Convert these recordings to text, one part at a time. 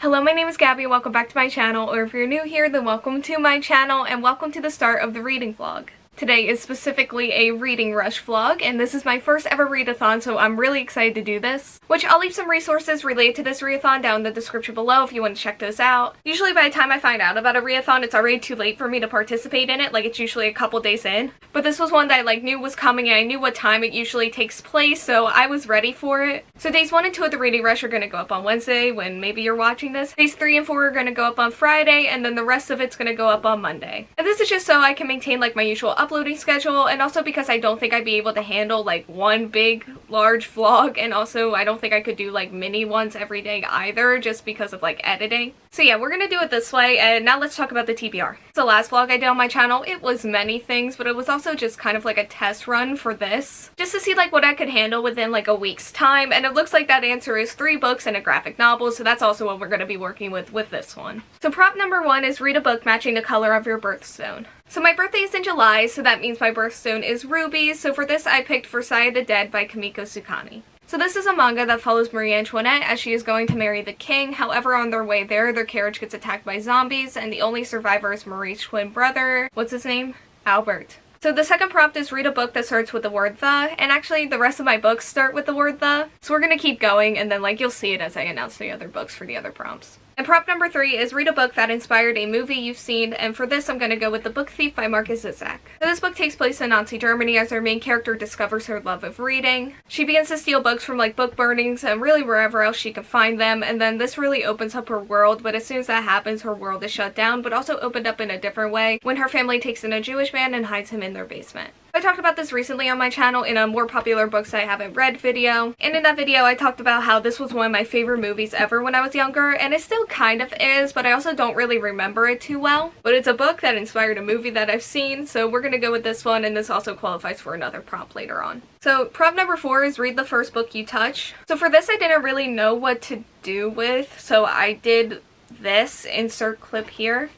Hello, my name is Gabby, welcome back to my channel, or if you're new here, then welcome to my channel, and welcome to the start of the reading vlog. Today is specifically a Reading Rush vlog, and this is my first ever readathon, so I'm really excited to do this. Which I'll leave some resources related to this readathon down in the description below if you want to check those out. Usually by the time I find out about a readathon, it's already too late for me to participate in it, like it's usually a couple days in. But this was one that I knew was coming and I knew what time it usually takes place, so I was ready for it. So days 1 and 2 of the Reading Rush are going to go up on Wednesday when maybe you're watching this. Days 3 and 4 are going to go up on Friday, and then the rest of it's going to go up on Monday. And this is just so I can maintain like my usual uploading schedule, and also because I don't think I'd be able to handle like one big large vlog, and also I don't think I could do like mini ones every day either just because of like editing. So yeah, we're gonna do it this way, and now let's talk about the TBR. The last vlog I did on my channel, it was many things, but it was also just kind of like a test run for this, just to see like what I could handle within like a week's time, and it looks like that answer is 3 books and a graphic novel, so that's also what we're gonna be working with this one. So prop number 1 is read a book matching the color of your birthstone. So my birthday is in July, so that means my birthstone is ruby, so for this I picked Versailles the Dead by Kumiko Suekane. So this is a manga that follows Marie Antoinette as she is going to marry the king. However, on their way there, their carriage gets attacked by zombies, and the only survivor is Marie's twin brother. What's his name? Albert. So the second prompt is read a book that starts with the word the, and actually the rest of my books start with the word the. So we're gonna keep going, and then like you'll see it as I announce the other books for the other prompts. And prompt number 3 is read a book that inspired a movie you've seen, and for this I'm going to go with The Book Thief by Markus. So this book takes place in Nazi Germany as our main character discovers her love of reading. She begins to steal books from like book burnings and really wherever else she can find them, and then this really opens up her world, but as soon as that happens her world is shut down, but also opened up in a different way when her family takes in a Jewish man and hides him in their basement. I talked about this recently on my channel in a more popular books I haven't read video, and in that video I talked about how this was one of my favorite movies ever when I was younger, and it still kind of is, but I also don't really remember it too well. But it's a book that inspired a movie that I've seen, so we're gonna go with this one, and this also qualifies for another prompt later on. So prompt number 4 is read the first book you touch. So for this I didn't really know what to do with, so I did this insert clip here.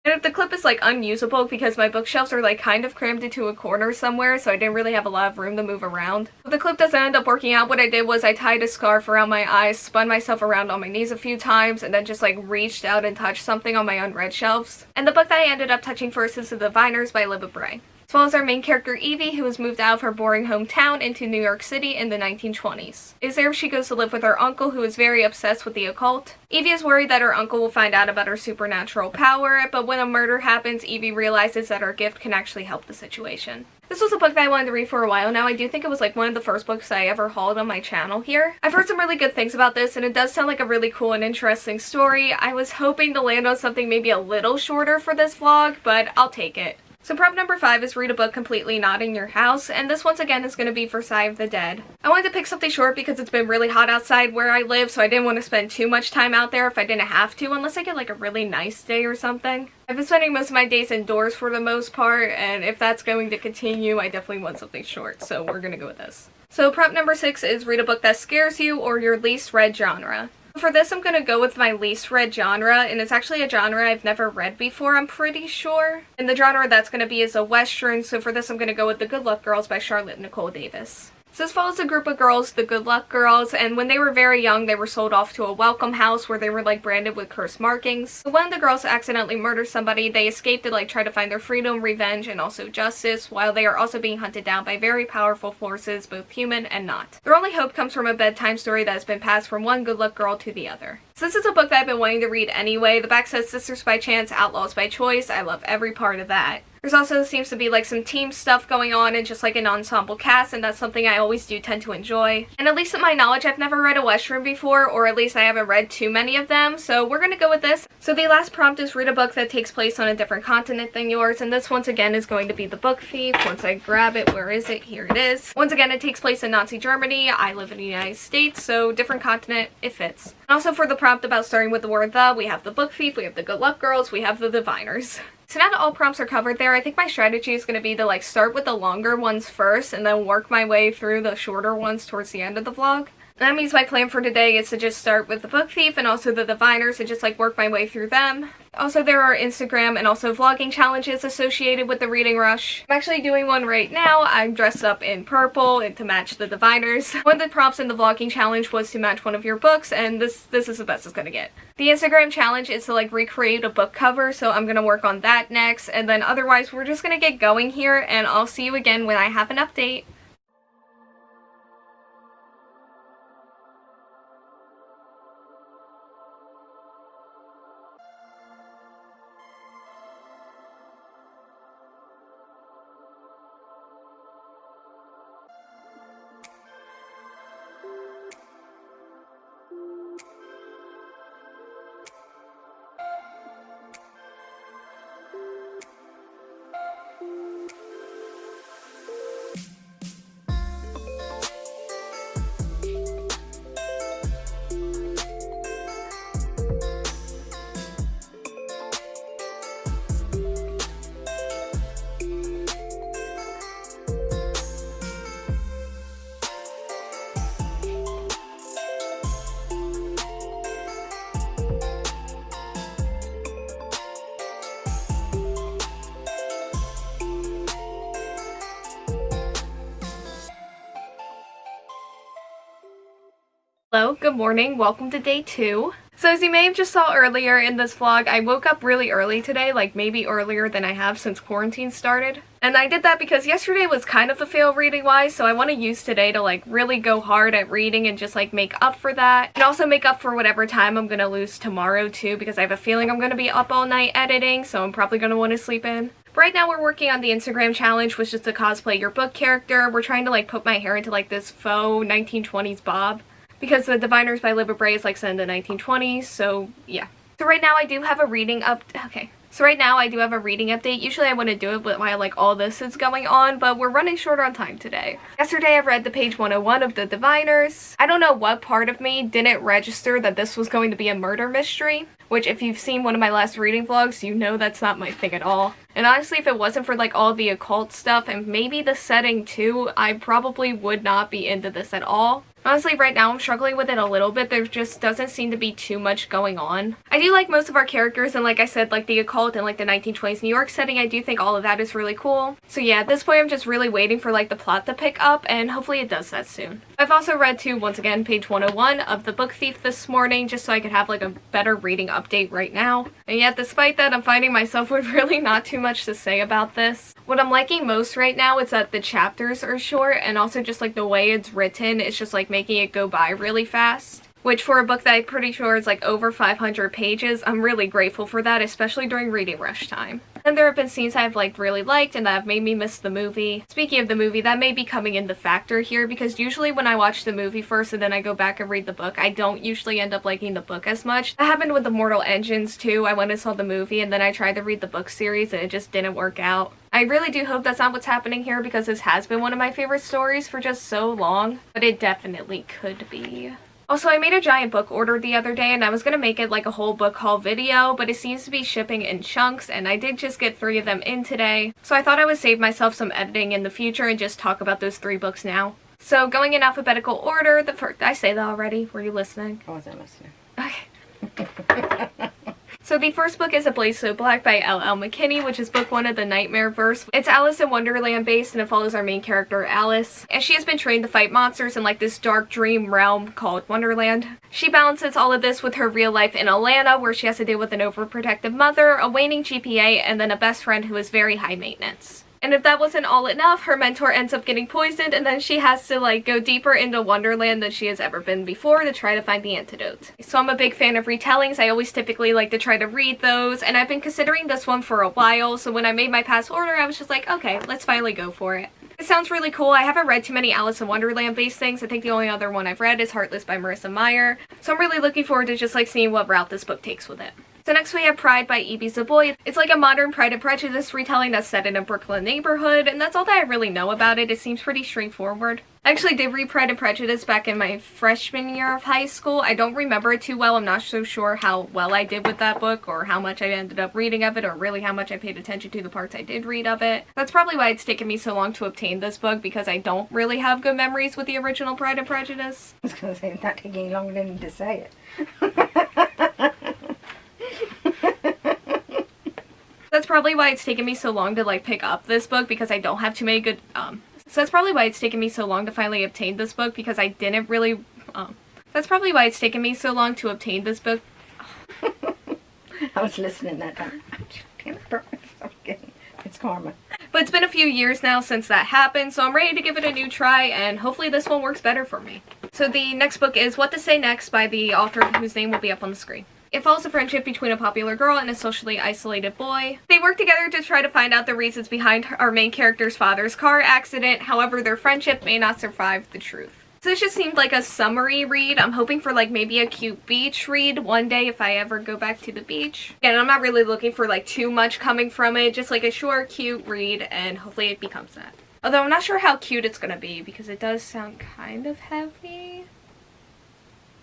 And if the clip is like unusable because my bookshelves are like kind of crammed into a corner somewhere, so I didn't really have a lot of room to move around. If the clip doesn't end up working out, what I did was I tied a scarf around my eyes, spun myself around on my knees a few times, and then just like reached out and touched something on my unread shelves. And the book that I ended up touching first is The Diviners by Libba Bray. As well as our main character Evie, who was moved out of her boring hometown into New York City in the 1920s. Is there she goes to live with her uncle, who is very obsessed with the occult. Evie is worried that her uncle will find out about her supernatural power, but when a murder happens, Evie realizes that her gift can actually help the situation. This was a book that I wanted to read for a while now. I do think it was like one of the first books I ever hauled on my channel here. I've heard some really good things about this, and it does sound like a really cool and interesting story. I was hoping to land on something maybe a little shorter for this vlog, but I'll take it. So prompt number 5 is read a book completely not in your house, and this once again is going to be Versailles the Dead. I wanted to pick something short because it's been really hot outside where I live, so I didn't want to spend too much time out there if I didn't have to, unless I get like a really nice day or something. I've been spending most of my days indoors for the most part, and if that's going to continue, I definitely want something short, so we're going to go with this. So prompt number 6 is read a book that scares you or your least read genre. For this, I'm going to go with my least read genre, and it's actually a genre I've never read before, I'm pretty sure. And the genre that's going to be is a Western, so for this I'm going to go with The Good Luck Girls by Charlotte Nicole Davis. So this follows a group of girls, the Good Luck Girls, and when they were very young, they were sold off to a welcome house where they were like branded with cursed markings. So when the girls accidentally murder somebody, they escape to like try to find their freedom, revenge, and also justice, while they are also being hunted down by very powerful forces, both human and not. Their only hope comes from a bedtime story that has been passed from one good luck girl to the other. So this is a book that I've been wanting to read anyway. The back says Sisters by Chance, Outlaws by Choice. I love every part of that. There's also seems to be like some team stuff going on and just like an ensemble cast, and that's something I always do tend to enjoy. And at least in my knowledge, I've never read a Western before, or at least I haven't read too many of them, so we're gonna go with this. So the last prompt is read a book that takes place on a different continent than yours, and this once again is going to be The Book Thief. Once I grab it, where is it? Here it is. Once again, it takes place in Nazi Germany. I live in the United States, so different continent, it fits. And also for the prompt about starting with the word the, we have The Book Thief, we have The Good Luck Girls, we have The Diviners. So now that all prompts are covered there, I think my strategy is going to be to like start with the longer ones first and then work my way through the shorter ones towards the end of the vlog. And that means my plan for today is to just start with The Book Thief and also The Diviners and just like work my way through them. Also, there are Instagram and also vlogging challenges associated with the Reading Rush. I'm actually doing one right now. I'm dressed up in purple to match the diviners. One of the prompts in the vlogging challenge was to match one of your books, and this is the best it's gonna get. The Instagram challenge is to like recreate a book cover, so I'm gonna work on that next, and then otherwise we're just gonna get going here, and I'll see you again when I have an update. Hello, good morning, welcome to day 2. So as you may have just saw earlier in this vlog, I woke up really early today, like maybe earlier than I have since quarantine started. And I did that because yesterday was kind of a fail reading wise, so I want to use today to like really go hard at reading and just like make up for that. And also make up for whatever time I'm gonna lose tomorrow too, because I have a feeling I'm gonna be up all night editing, so I'm probably gonna want to sleep in. Right now we're working on the Instagram challenge, which is to cosplay your book character. We're trying to like put my hair into like this faux 1920s bob, because the Diviners by Libba Bray is like set in the 1920s, so yeah. So right now I do have a reading update. Usually I want to do it while like all this is going on, but we're running short on time today. Yesterday I read the page 101 of the Diviners. I don't know what part of me didn't register that this was going to be a murder mystery, which if you've seen one of my last reading vlogs, you know that's not my thing at all. And honestly, if it wasn't for like all the occult stuff and maybe the setting too, I probably would not be into this at all. Honestly, right now I'm struggling with it a little bit. There just doesn't seem to be too much going on. I do like most of our characters, and like I said, like the occult and like the 1920s New York setting, I do think all of that is really cool. So yeah, at this point I'm just really waiting for like the plot to pick up, and hopefully it does that soon. I've also read too, once again, page 101 of The Book Thief this morning, just so I could have like a better reading update right now. And yet, despite that, I'm finding myself with really not too much to say about this. What I'm liking most right now is that the chapters are short, and also just like the way it's written, it's just like making it go by really fast. Which for a book that I'm pretty sure is like over 500 pages, I'm really grateful for that, especially during reading rush time. And there have been scenes I've like really liked and that have made me miss the movie. Speaking of the movie, that may be coming into factor here, because usually when I watch the movie first and then I go back and read the book, I don't usually end up liking the book as much. That happened with the Mortal Engines too. I went and saw the movie and then I tried to read the book series and it just didn't work out. I really do hope that's not what's happening here, because this has been one of my favorite stories for just so long, but it definitely could be. Also, I made a giant book order the other day and I was going to make it like a whole book haul video, but it seems to be shipping in chunks and I did just get 3 of them in today. So I thought I would save myself some editing in the future and just talk about those 3 books now. So going in alphabetical order, the first, did I say that already? Were you listening? I wasn't listening. Okay. So the first book is A Blaze So Black by L.L. McKinney, which is book 1 of the Nightmare Verse. It's Alice in Wonderland based, and it follows our main character, Alice. And she has been trained to fight monsters in like this dark dream realm called Wonderland. She balances all of this with her real life in Atlanta, where she has to deal with an overprotective mother, a waning GPA, and then a best friend who is very high maintenance. And if that wasn't all enough, her mentor ends up getting poisoned, and then she has to like go deeper into Wonderland than she has ever been before to try to find the antidote. So I'm a big fan of retellings. I always typically like to try to read those, and I've been considering this one for a while, so when I made my past order, I was just like, okay, let's finally go for it. It sounds really cool. I haven't read too many Alice in Wonderland based things. I think the only other one I've read is Heartless by Marissa Meyer. So I'm really looking forward to just like seeing what route this book takes with it. So next we have Pride by Ibi Zoboi. It's like a modern Pride and Prejudice retelling that's set in a Brooklyn neighborhood, and that's all that I really know about it. It seems pretty straightforward. I actually did read Pride and Prejudice back in my freshman year of high school. I don't remember it too well. I'm not so sure how well I did with that book, or how much I ended up reading of it, or really how much I paid attention to the parts I did read of it. That's probably why it's taken me so long to obtain this book, because I don't really have good memories with the original Pride and Prejudice. I was going to say, it's not taking you longer than to say it. That's probably why it's taken me so long to like pick up this book, because I don't have too many good, so that's probably why it's taken me so long to finally obtain this book, because I didn't really, that's probably why it's taken me so long to obtain this book. I was listening that time. It's karma. But it's been a few years now since that happened, so I'm ready to give it a new try, and hopefully this one works better for me. So the next book is What to Say Next by the author whose name will be up on the screen. It follows a friendship between a popular girl and a socially isolated boy. They work together to try to find out the reasons behind our main character's father's car accident, however their friendship may not survive the truth. So this just seemed like a summary read. I'm hoping for like maybe a cute beach read one day if I ever go back to the beach. And I'm not really looking for like too much coming from it, just like a short, cute read, and hopefully it becomes that. Although I'm not sure how cute it's gonna be because it does sound kind of heavy.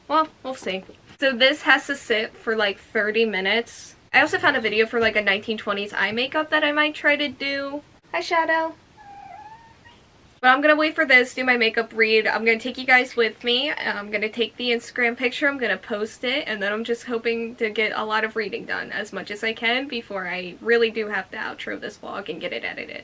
Well, we'll see. So this has to sit for like 30 minutes. I also found a video for like a 1920s eye makeup that I might try to do. Hi, Shadow. But I'm going to wait for this, do my makeup read. I'm going to take you guys with me. I'm going to take the Instagram picture. I'm going to post it. And then I'm just hoping to get a lot of reading done as much as I can before I really do have to outro this vlog and get it edited.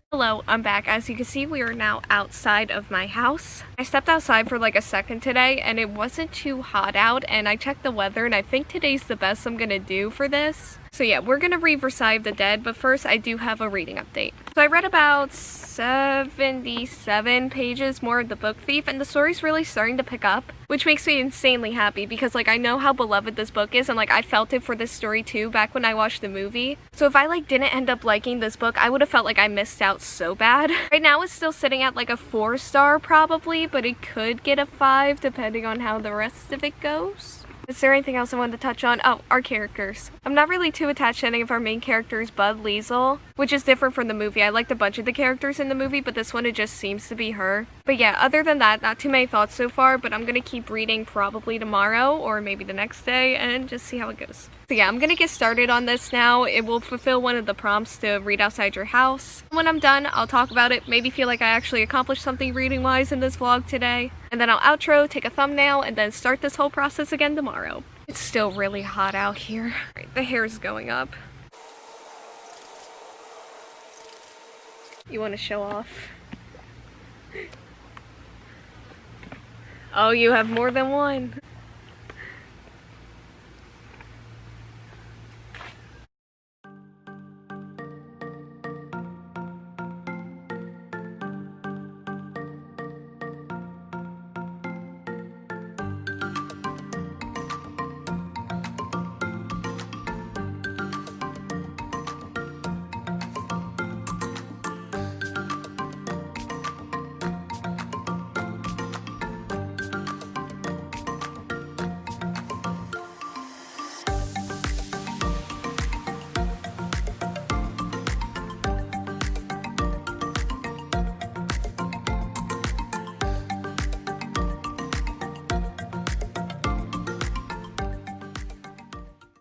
Hello, I'm back. As you can see, we are now outside of my house. I stepped outside for like a second today and it wasn't too hot out, and I checked the weather and I think today's the best I'm gonna do for this. So yeah, we're gonna read Versailles of the Dead, but first I do have a reading update. So I read about 77 pages more of The Book Thief, and the story's really starting to pick up, which makes me insanely happy because like I know how beloved this book is, and like I felt it for this story too back when I watched the movie. So if I like didn't end up liking this book, I would have felt like I missed out so bad. Right now it's still sitting at like a 4-star probably, but it could get a 5 depending on how the rest of it goes. Is there anything else I wanted to touch on? Oh, our characters. I'm not really too attached to any of our main characters but Liesel, which is different from the movie. I liked a bunch of the characters in the movie, but this one it just seems to be her. But yeah, other than that, not too many thoughts so far, but I'm gonna keep reading probably tomorrow or maybe the next day and just see how it goes. So yeah, I'm gonna get started on this now. It will fulfill one of the prompts to read outside your house. When I'm done, I'll talk about it, maybe feel like I actually accomplished something reading-wise in this vlog today. And then I'll outro, take a thumbnail, and then start this whole process again tomorrow. It's still really hot out here. Right, the hair's going up. You want to show off? Oh, you have more than one.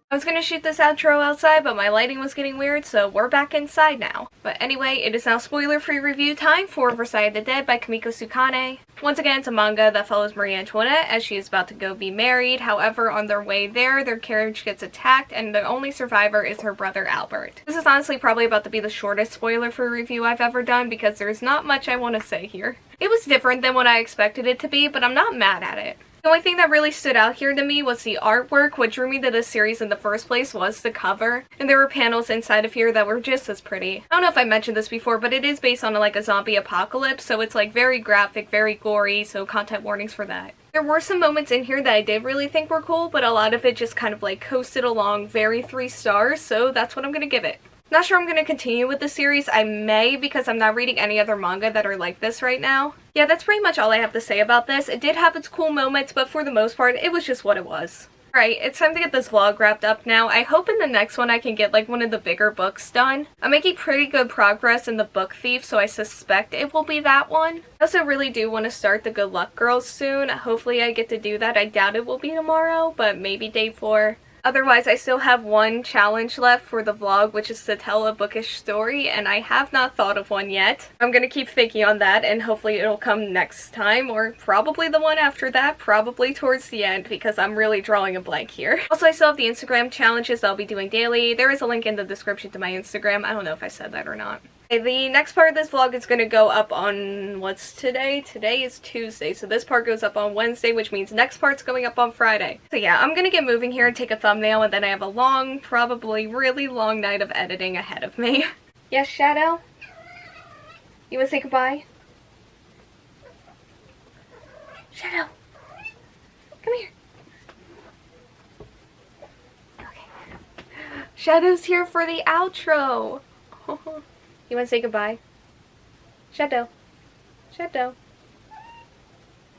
I was gonna shoot this outro outside, but my lighting was getting weird, so we're back inside now. But anyway, it is now spoiler-free review time for Versailles of the Dead by Kumiko Suekane. Once again, it's a manga that follows Marie Antoinette as she is about to go be married. However, on their way there, their carriage gets attacked, and the only survivor is her brother Albert. This is honestly probably about to be the shortest spoiler-free review I've ever done because there's not much I want to say here. It was different than what I expected it to be, but I'm not mad at it. The only thing that really stood out here to me was the artwork. What drew me to this series in the first place was the cover, and there were panels inside of here that were just as pretty. I don't know if I mentioned this before, but it is based on like a zombie apocalypse, so it's like very graphic, very gory, so content warnings for that. There were some moments in here that I did really think were cool, but a lot of it just kind of like coasted along, very 3 stars, so that's what I'm gonna give it. Not sure I'm going to continue with the series. I may, because I'm not reading any other manga that are like this right now. Yeah, that's pretty much all I have to say about this. It did have its cool moments, but for the most part, it was just what it was. Alright, it's time to get this vlog wrapped up now. I hope in the next one I can get like one of the bigger books done. I'm making pretty good progress in the Book Thief, so I suspect it will be that one. I also really do want to start the Good Luck Girls soon. Hopefully I get to do that. I doubt it will be tomorrow, but maybe day 4. Otherwise, I still have one challenge left for the vlog, which is to tell a bookish story, and I have not thought of one yet. I'm gonna keep thinking on that, and hopefully it'll come next time, or probably the one after that, probably towards the end, because I'm really drawing a blank here. Also, I still have the Instagram challenges that I'll be doing daily. There is a link in the description to my Instagram. I don't know if I said that or not. Okay, the next part of this vlog is going to go up on, what's today? Today is Tuesday, so this part goes up on Wednesday, which means next part's going up on Friday. So yeah, I'm going to get moving here and take a thumbnail, and then I have a long, probably really long night of editing ahead of me. Yes, Shadow? You want to say goodbye? Shadow! Come here. Okay. Shadow's here for the outro! You want to say goodbye? Shadow. Shadow.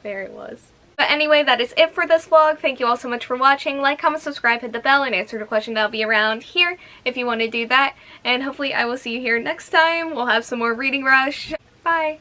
There it was. But anyway, that is it for this vlog. Thank you all so much for watching. Like, comment, subscribe, hit the bell, and answer the question that'll be around here if you want to do that. And hopefully I will see you here next time. We'll have some more Reading Rush. Bye!